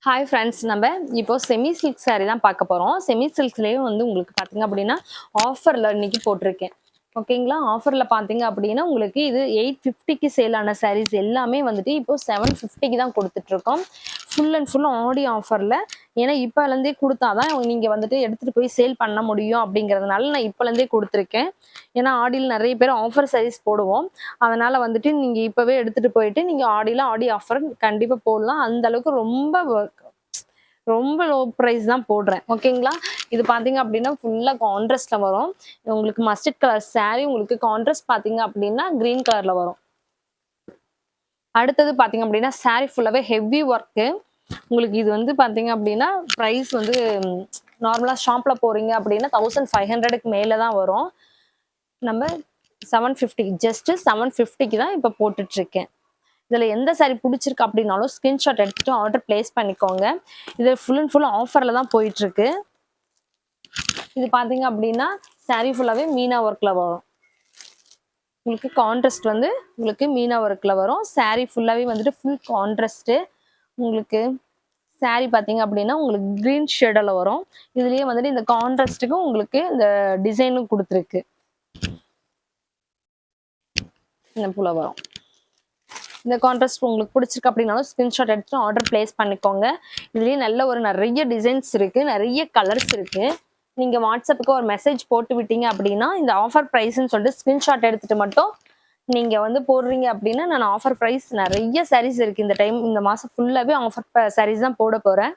Hi friends, நம்ம இப்போ semi silk sari தான் பார்க்க போகிறோம். செமி சில்க்லேயும் வந்து உங்களுக்கு பார்த்தீங்க அப்படின்னா ஆஃபரில் இன்னைக்கு போட்டிருக்கேன். ஓகேங்களா? ஆஃபரில் பார்த்தீங்க அப்படின்னா உங்களுக்கு இது 850க்கு சேலான சாரீஸ் எல்லாமே வந்துட்டு இப்போ 750க்கு தான் கொடுத்துட்ருக்கோம். ஃபுல் அண்ட் ஃபுல் ஆடி ஆஃபரில். ஏன்னா இப்போலேருந்தே கொடுத்தா தான் நீங்கள் வந்துட்டு எடுத்துகிட்டு போய் சேல் பண்ண முடியும் அப்படிங்கிறதுனால நான் இப்போலேருந்தே கொடுத்துருக்கேன். ஏன்னா ஆடியில் நிறைய பேர் ஆஃபர் சாரீஸ் போடுவோம். அதனால் வந்துட்டு நீங்கள் இப்போவே எடுத்துகிட்டு போயிட்டு நீங்கள் ஆடியில் ஆடி ஆஃபர் கண்டிப்பாக போடலாம். அந்த அளவுக்கு ரொம்ப லோ ப்ரைஸ் தான் போடுறேன். ஓகேங்களா? இது பார்த்தீங்க அப்படின்னா ஃபுல்லாக கான்ட்ராஸ்ட்டில் வரும். உங்களுக்கு மஸ்டர்ட் கலர் சாரீ உங்களுக்கு கான்ட்ராஸ்ட் பார்த்தீங்க அப்படின்னா க்ரீன் கலரில் வரும். அடுத்தது பார்த்தீங்க அப்படின்னா சாரீ ஃபுல்லாகவே ஹெவி ஒர்க்கு. உங்களுக்கு இது வந்து பார்த்தீங்க அப்படின்னா ப்ரைஸ் வந்து நார்மலாக ஷாப்பில் போகிறீங்க அப்படின்னா 1500க்கு மேலே தான் வரும். நம்ம 750 ஜஸ்ட்டு 750க்கு தான் இப்போ போட்டுட்ருக்கேன். இதில் எந்த சாரீ பிடிச்சிருக்கு அப்படின்னாலும் ஸ்க்ரீன்ஷாட் எடுத்துகிட்டு ஆர்டர் பிளேஸ் பண்ணிக்கோங்க. இது ஃபுல் அண்ட் ஃபுல் ஆஃபரில் தான் போயிட்டுருக்கு. இது பார்த்தீங்க அப்படின்னா சாரீ ஃபுல்லாகவே மீனா ஒர்க்கில் வரும். உங்களுக்கு கான்ட்ராஸ்ட் வந்து உங்களுக்கு மீனா ஒர்க்கில் வரும். சாரீ ஃபுல்லாகவே வந்துட்டு ஃபுல் கான்ட்ராஸ்ட்டு. உங்களுக்கு சாரீ பார்த்தீங்க அப்படின்னா உங்களுக்கு க்ரீன் ஷேடில் வரும். இதுலேயே வந்துட்டு இந்த கான்ட்ராஸ்ட்டுக்கும் உங்களுக்கு இந்த டிசைனும் கொடுத்துருக்கு. இந்த போல வரும். இந்த கான்ட்ராஸ்ட் உங்களுக்கு பிடிச்சிருக்கு அப்படின்னாலும் ஸ்க்ரீன்ஷாட் எடுத்துட்டு ஆர்டர் பிளேஸ் பண்ணிக்கோங்க. இதுலேயே நிறைய டிசைன்ஸ் இருக்குது, நிறைய கலர்ஸ் இருக்குது. நீங்கள் வாட்ஸ்அப்புக்கு ஒரு மெசேஜ் போட்டு விட்டீங்க அப்படின்னா இந்த ஆஃபர் ப்ரைஸ்ன்னு சொல்லிட்டு ஸ்க்ரீன்ஷாட் எடுத்துகிட்டு மட்டும் நீங்கள் வந்து போடுறீங்க அப்படின்னா நான் ஆஃபர் ப்ரைஸ் நிறைய சாரீஸ் இருக்குது. இந்த டைம் இந்த மாதம் ஃபுல்லாகவே ஆஃபர் சாரீஸ் தான் போட போகிறேன்.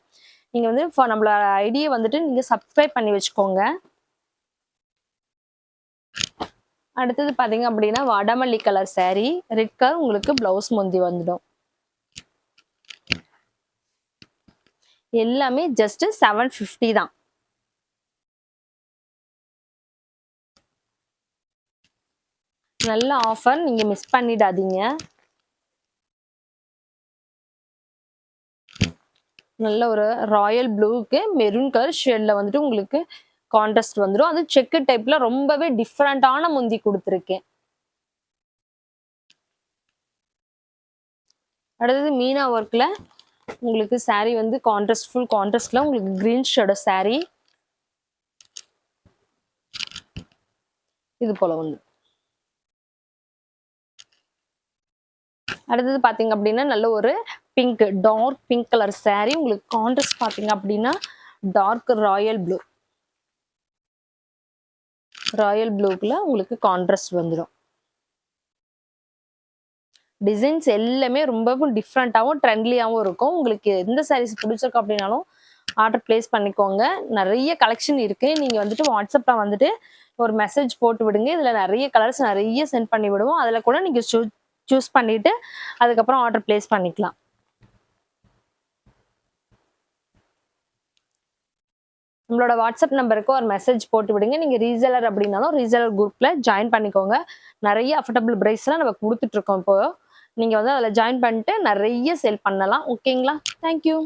நீங்கள் வந்து நம்மளோட ஐடியை வந்துட்டு நீங்கள் சப்ஸ்கிரைப் பண்ணி வச்சுக்கோங்க. அடுத்தது பார்த்தீங்க அப்படின்னா வடமல்லி கலர் சாரீ, ரெட் கலர் உங்களுக்கு பிளவுஸ் முந்தி வந்துடும். எல்லாமே ஜஸ்ட் 750 தான். நல்ல ஆஃபர், நீங்க மிஸ் பண்ணிடாதீங்க. நல்ல ஒரு ராயல் ப்ளூக்கு மெரூன் கலர் ஷேட்ல வந்துட்டு உங்களுக்கு கான்ட்ராஸ்ட் வந்துடும். அது செக்கு டைப்ல ரொம்பவே டிஃப்ரெண்டான முந்தி கொடுத்துருக்கேன். அடுத்தது மீனா ஒர்க்ல உங்களுக்கு சாரீ வந்து கான்ட்ராஸ்ட் ஃபுல் கான்ட்ராஸ்ட்ல உங்களுக்கு கிரீன் ஷேட் சாரீ இது போல வந்து. அடுத்தது பார்த்தீங்க அப்படின்னா நல்ல ஒரு pink dark pink colour sari உங்களுக்கு கான்ட்ராஸ்ட் பார்த்தீங்க அப்படின்னா டார்க் ராயல் ப்ளூக்குள்ள உங்களுக்கு கான்ட்ராஸ்ட் வந்துடும். டிசைன்ஸ் எல்லாமே ரொம்பவும் டிஃப்ரெண்ட்டாகவும் ட்ரெண்ட்லியாகவும் இருக்கும். உங்களுக்கு எந்த சாரீஸ் பிடிச்சிருக்கு அப்படின்னாலும் ஆர்டர் பிளேஸ் பண்ணிக்கோங்க. நிறைய கலெக்ஷன் இருக்குது. நீங்கள் வந்துட்டு வாட்ஸ்அப்பில் வந்துட்டு ஒரு மெசேஜ் போட்டு விடுங்க. இதில் நிறைய கலர்ஸ் நிறைய சென்ட் பண்ணி விடுவோம். அதில் கூட நீங்கள் சூஸ் பண்ணிவிட்டு அதுக்கப்புறம் ஆர்டர் பிளேஸ் பண்ணிக்கலாம். நம்மளோட வாட்ஸ்அப் நம்பருக்கு ஒரு மெசேஜ் போட்டு விடுங்க. நீங்கள் ரீசெலர் அப்படின்னாலும் ரீசெலர் குரூப்பில் ஜாயின் பண்ணிக்கோங்க. நிறைய அஃபோர்டபுள் ப்ரைஸ்லாம் நம்ம கொடுத்துட்ருக்கோம். இப்போது நீங்கள் வந்து அதில் ஜாயின் பண்ணிட்டு நிறைய சேல் பண்ணலாம். ஓகேங்களா? தேங்க்யூ.